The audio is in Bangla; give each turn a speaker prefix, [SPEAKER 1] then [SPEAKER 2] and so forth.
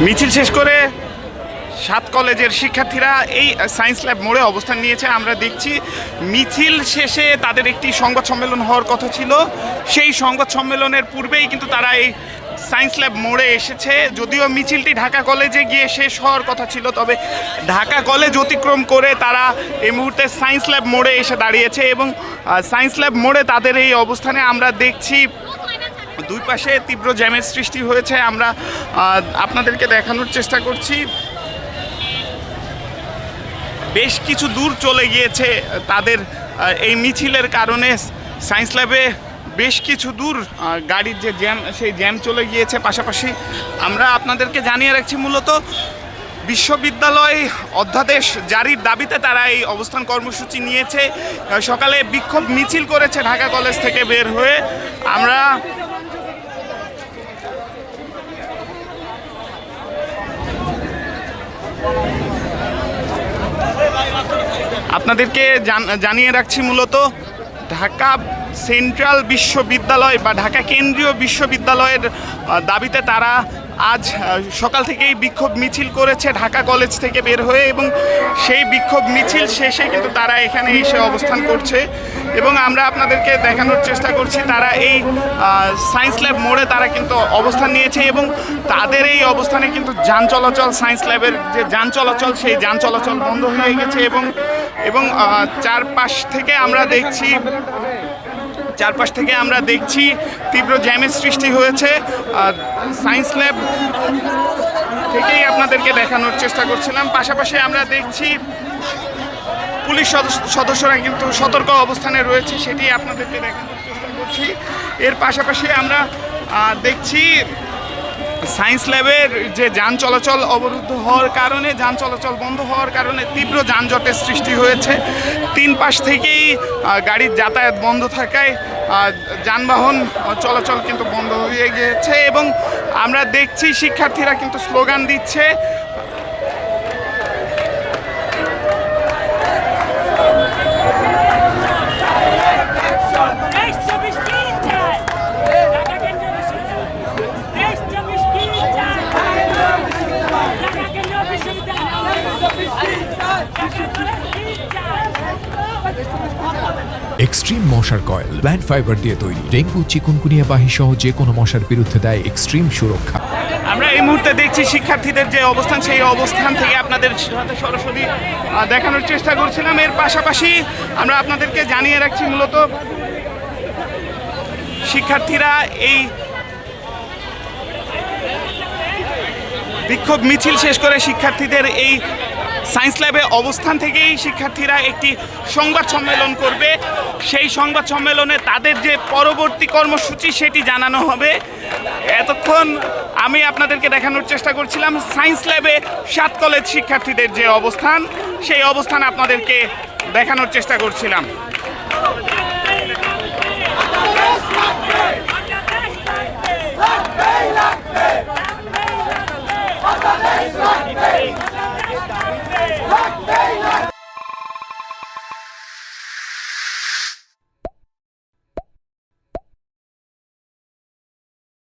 [SPEAKER 1] মিছিল শেষ করে 7 কলেজের শিক্ষার্থীরা এই সায়েন্স ল্যাব মোড়ে অবস্থান নিয়েছে। আমরা দেখছি মিছিল শেষে তাদের একটি সংবাদ সম্মেলন হওয়ার কথা ছিল, সেই সংবাদ সম্মেলনের পূর্বেই কিন্তু তারা এই সায়েন্স ল্যাব মোড়ে এসেছে। যদিও মিছিলটি ঢাকা কলেজে গিয়ে শেষ হওয়ার কথা ছিল, তবে ঢাকা কলেজ অতিক্রম করে তারা এই মুহূর্তে সায়েন্স ল্যাব মোড়ে এসে দাঁড়িয়েছে এবং সায়েন্স ল্যাব মোড়ে তাদের এই অবস্থানে আমরা দেখছি দুই পাশে তীব্র জ্যামের সৃষ্টি হয়েছে। আমরা আপনাদেরকে দেখানোর চেষ্টা করছি, বেশ কিছু দূর চলে গিয়েছে তাদের এই মিছিলের কারণে সায়েন্স ল্যাবে বেশ কিছু দূর গাড়ির যে জ্যাম, সেই জ্যাম চলে গিয়েছে। পাশাপাশি আমরা আপনাদেরকে জানিয়ে রাখছি, মূলত বিশ্ববিদ্যালয় অধ্যাদেশ জারির দাবিতে তারা এই অবস্থান কর্মসূচি নিয়েছে। সকালে বিক্ষোভ মিছিল করেছে ঢাকা কলেজ থেকে বের হয়ে। আমরা আপনাদেরকে জানিয়ে রাখছি, মূলত ঢাকা সেন্ট্রাল বিশ্ববিদ্যালয় বা ঢাকা কেন্দ্রীয় বিশ্ববিদ্যালয়ের দাবিতে তারা আজ সকাল থেকেই বিক্ষোভ মিছিল করেছে ঢাকা কলেজ থেকে বের হয়ে, এবং সেই বিক্ষোভ মিছিল শেষে কিন্তু তারা এখানে এসে অবস্থান করছে। এবং আমরা আপনাদেরকে দেখানোর চেষ্টা করছি, তারা এই সায়েন্স ল্যাব মোড়ে তারা কিন্তু অবস্থান নিয়েছে এবং তাদের এই অবস্থানে কিন্তু যান চলাচল, সায়েন্স ল্যাবের যে যান চলাচল, সেই যান চলাচল বন্ধ হয়ে গেছে। এবং চারপাশ থেকে আমরা দেখছি তীব্র জ্যামের সৃষ্টি হয়েছে। সায়েন্স ল্যাব থেকেই আপনাদেরকে দেখানোর চেষ্টা করছিলাম। পাশাপাশি আমরা দেখছি পুলিশ সদস্যরা কিন্তু সতর্ক অবস্থানে রয়েছে, সেটি আপনাদেরকে দেখানোর চেষ্টা করছি। এর পাশাপাশি আমরা দেখছি সায়েন্স ল্যাবের যে যান চলাচল অবরুদ্ধ হওয়ার কারণে, যান চলাচল বন্ধ হওয়ার কারণে তীব্র যানজটের সৃষ্টি হয়েছে। 3 পাশ থেকেই গাড়ির যাতায়াত বন্ধ থাকায় যানবাহন চলাচল কিন্তু বন্ধ হয়ে গিয়েছে এবং আমরা দেখছি শিক্ষার্থীরা কিন্তু স্লোগান দিচ্ছে।
[SPEAKER 2] এক্সট্রিম মশার কয়েল প্ল্যান্ট ফাইবার দিয়ে তৈরি, ডেঙ্গু, চিকুনগুনিয়া বাহি সহ যে কোনো মশার বিরুদ্ধে দেয় এক্সট্রিম সুরক্ষা।
[SPEAKER 1] আমরা এই মুহূর্তে দেখছি শিক্ষার্থীদের যে অবস্থান, সেই অবস্থান থেকে আপনাদের সাথে সরাসরি দেখানোর চেষ্টা করছিলাম। এর পাশাপাশি আমরা আপনাদেরকে জানিয়ে রাখছি, মূলত শিক্ষার্থীরা এই বিক্ষোভ মিছিল শেষ করে শিক্ষার্থীদের এই সায়েন্স ল্যাবে অবস্থান থেকেই শিক্ষার্থীরা একটি সংবাদ সম্মেলন করবে। সেই সংবাদ সম্মেলনে তাদের যে পরবর্তী কর্মসূচি সেটি জানানো হবে। এতক্ষণ আমি আপনাদেরকে দেখানোর চেষ্টা করছিলাম সায়েন্স ল্যাবে 7 কলেজ শিক্ষার্থীদের যে অবস্থান, সেই অবস্থান আপনাদেরকে দেখানোর চেষ্টা করছিলাম।